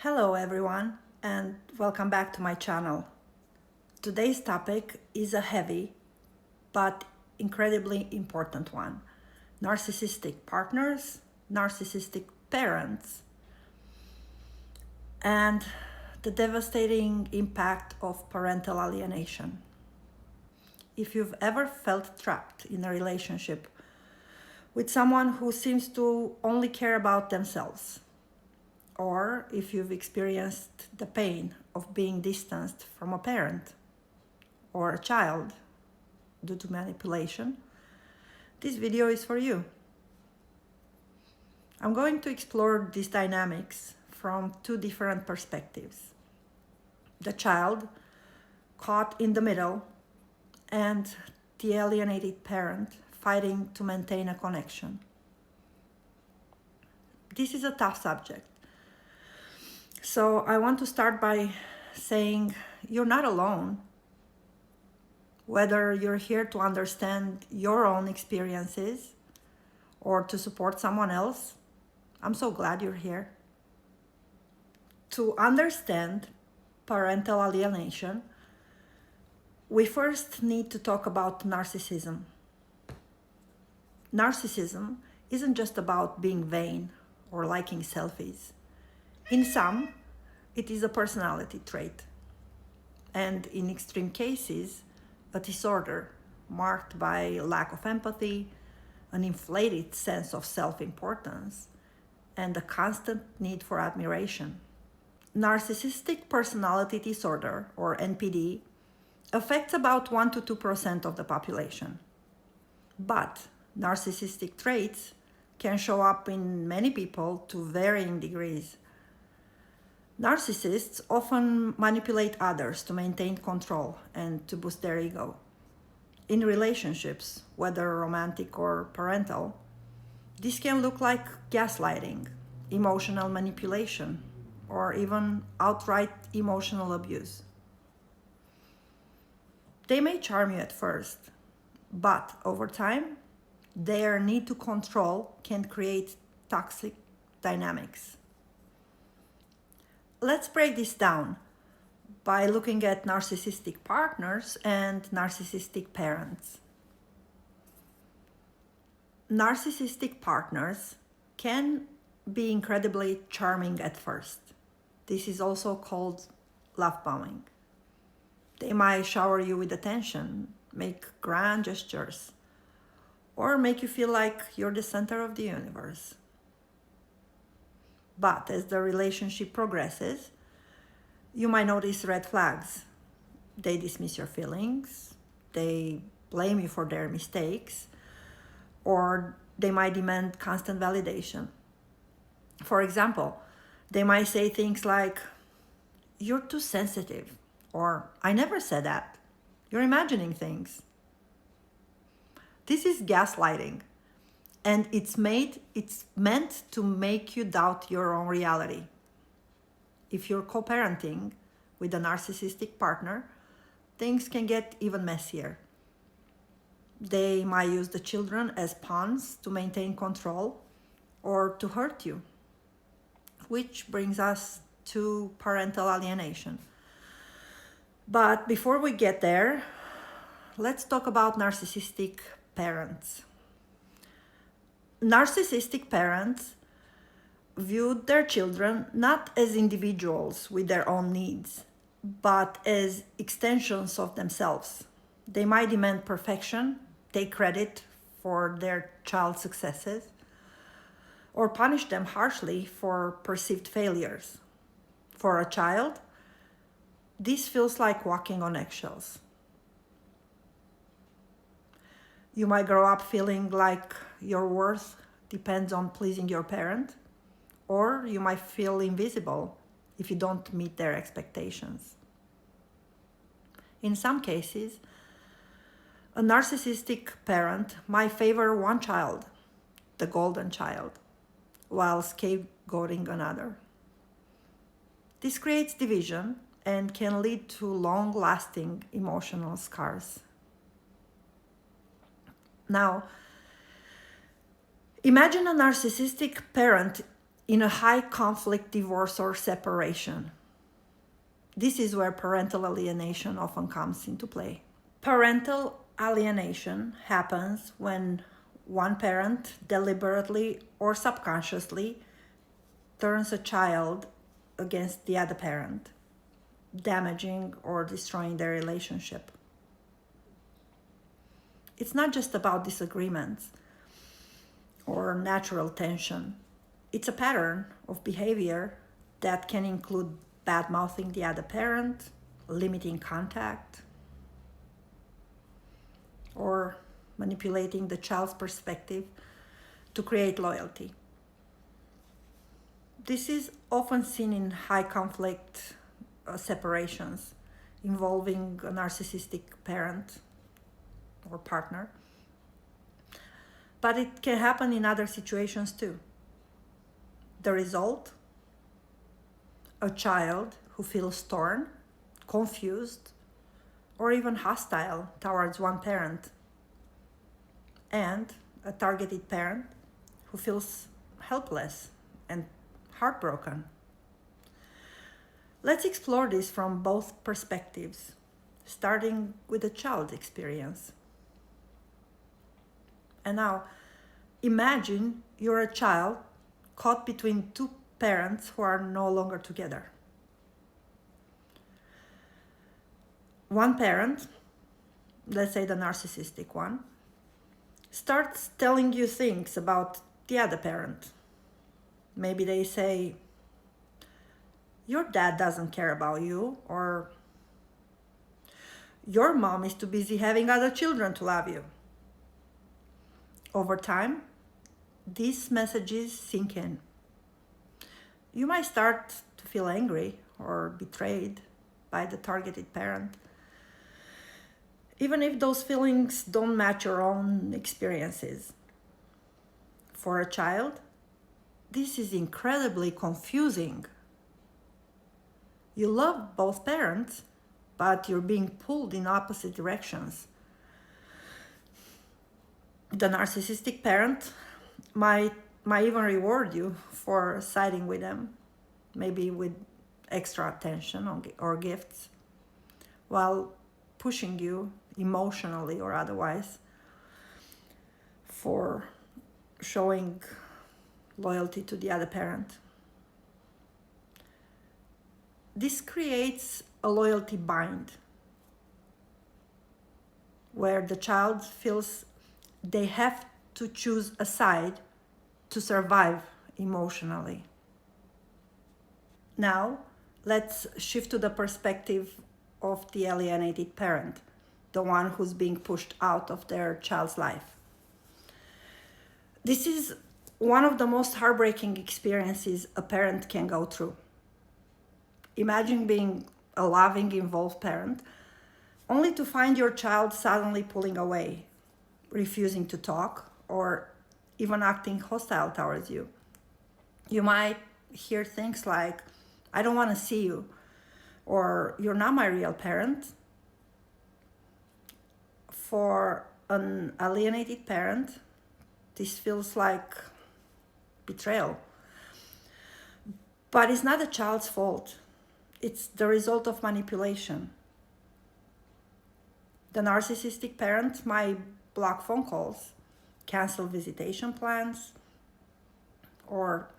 Hello everyone and welcome back to my channel. Today's topic is a heavy but incredibly important one. Narcissistic partners, narcissistic parents, and the devastating impact of parental alienation. If you've ever felt trapped in a relationship with someone who seems to only care about themselves, or if you've experienced the pain of being distanced from a parent or a child due to manipulation, this video is for you. I'm going to explore these dynamics from two different perspectives. The child caught in the middle and the alienated parent fighting to maintain a connection. This is a tough subject. So I want to start by saying you're not alone. Whether you're here to understand your own experiences or to support someone else, I'm so glad you're here. To understand parental alienation, we first need to talk about narcissism. Narcissism isn't just about being vain or liking selfies. In some, it is a personality trait, and in extreme cases, a disorder marked by lack of empathy, an inflated sense of self-importance, and a constant need for admiration. Narcissistic personality disorder, or NPD, affects about 1 to 2% of the population. But narcissistic traits can show up in many people to varying degrees. Narcissists often manipulate others to maintain control and to boost their ego. In relationships, whether romantic or parental, this can look like gaslighting, emotional manipulation, or even outright emotional abuse. They may charm you at first, but over time, their need to control can create toxic dynamics. Let's break this down by looking at narcissistic partners and narcissistic parents. Narcissistic partners can be incredibly charming at first. This is also called love bombing. They might shower you with attention, make grand gestures, or make you feel like you're the center of the universe. But as the relationship progresses, you might notice red flags. They dismiss your feelings, they blame you for their mistakes, or they might demand constant validation. For example, they might say things like, "You're too sensitive," or "I never said that. You're imagining things." This is gaslighting. And it's meant to make you doubt your own reality. If you're co-parenting with a narcissistic partner, things can get even messier. They might use the children as pawns to maintain control or to hurt you. Which brings us to parental alienation. But before we get there, let's talk about narcissistic parents. Narcissistic parents viewed their children not as individuals with their own needs, but as extensions of themselves. They might demand perfection, take credit for their child's successes, or punish them harshly for perceived failures. For a child, this feels like walking on eggshells. You might grow up feeling like your worth depends on pleasing your parent, or you might feel invisible if you don't meet their expectations. In some cases, a narcissistic parent might favor one child, the golden child, while scapegoating another. This creates division and can lead to long-lasting emotional scars. Now, imagine a narcissistic parent in a high conflict divorce or separation. This is where parental alienation often comes into play. Parental alienation happens when one parent deliberately or subconsciously turns a child against the other parent, damaging or destroying their relationship. It's not just about disagreements or natural tension. It's a pattern of behavior that can include bad-mouthing the other parent, limiting contact, or manipulating the child's perspective to create loyalty. This is often seen in high conflict separations involving a narcissistic parent or partner. But it can happen in other situations too. The result? A child who feels torn, confused, or even hostile towards one parent, and a targeted parent who feels helpless and heartbroken. Let's explore this from both perspectives, starting with the child's experience. And now, imagine you're a child caught between two parents who are no longer together. One parent, let's say the narcissistic one, starts telling you things about the other parent. Maybe they say, your dad doesn't care about you, or your mom is too busy having other children to love you. Over time, these messages sink in. You might start to feel angry or betrayed by the targeted parent, even if those feelings don't match your own experiences. For a child, this is incredibly confusing. You love both parents, but you're being pulled in opposite directions. The narcissistic parent might even reward you for siding with them, maybe with extra attention or gifts, while pushing you emotionally or otherwise for showing loyalty to the other parent. This creates a loyalty bind where the child feels they have to choose a side to survive emotionally. Now, let's shift to the perspective of the alienated parent, the one who's being pushed out of their child's life. This is one of the most heartbreaking experiences a parent can go through. Imagine being a loving, involved parent, only to find your child suddenly pulling away, refusing to talk, or even acting hostile towards you. You might hear things like, I don't want to see you, or you're not my real parent. For an alienated parent, this feels like betrayal. But it's not the child's fault. It's the result of manipulation. The narcissistic parent might block phone calls, cancel visitation plans, or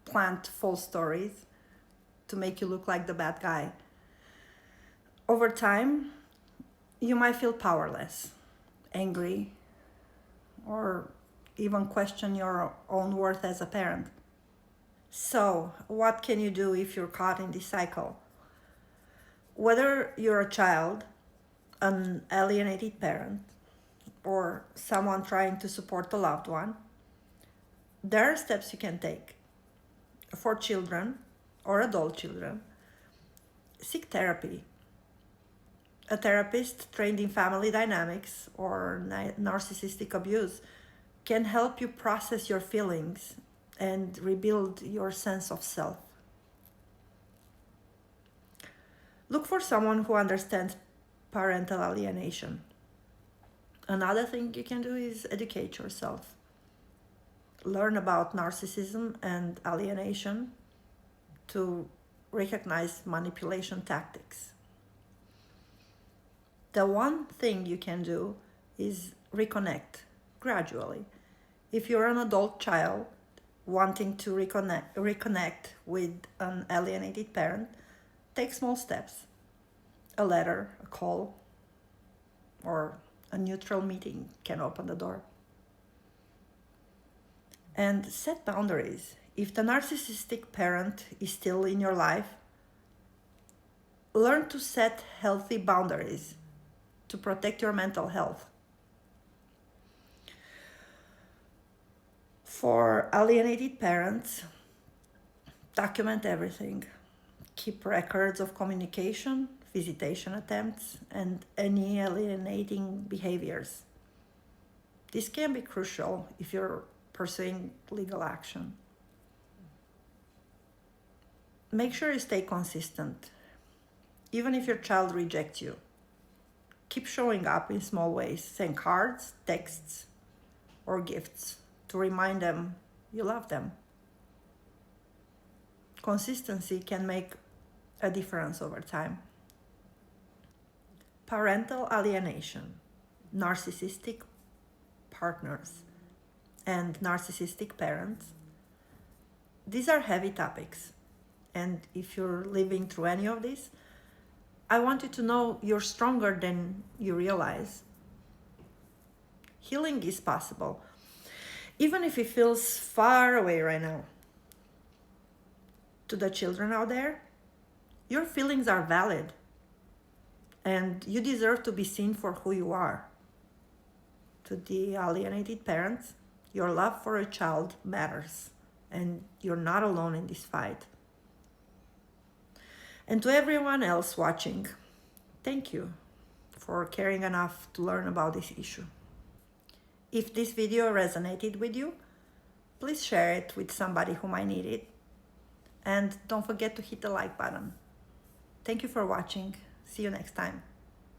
plant false stories to make you look like the bad guy. Over time, you might feel powerless, angry, or even question your own worth as a parent. So, what can you do if you're caught in this cycle? Whether you're a child, an alienated parent, or someone trying to support a loved one, there are steps you can take. For children or adult children, seek therapy. A therapist trained in family dynamics or narcissistic abuse can help you process your feelings and rebuild your sense of self. Look for someone who understands parental alienation. Another thing you can do is educate yourself. learn about narcissism and alienation to recognize manipulation tactics. The one thing you can do is reconnect gradually. If you're an adult child wanting to reconnect with an alienated parent, take small steps. A letter, a call, or a neutral meeting can open the door. And set boundaries. If the narcissistic parent is still in your life, learn to set healthy boundaries to protect your mental health. For alienated parents, document everything. Keep records of communication, visitation attempts, and any alienating behaviors. This can be crucial if you're pursuing legal action. Make sure you stay consistent. Even if your child rejects you, keep showing up in small ways. Send cards, texts, or gifts to remind them you love them. Consistency can make a difference over time. Parental alienation, narcissistic partners, and narcissistic parents. These are heavy topics, and if you're living through any of this, I want you to know you're stronger than you realize. Healing is possible, even if it feels far away right now. To the children out there, your feelings are valid, and you deserve to be seen for who you are. To the alienated parents, your love for a child matters, and you're not alone in this fight. And to everyone else watching, thank you for caring enough to learn about this issue. If this video resonated with you, please share it with somebody who might need it. And don't forget to hit the like button. Thank you for watching. See you next time.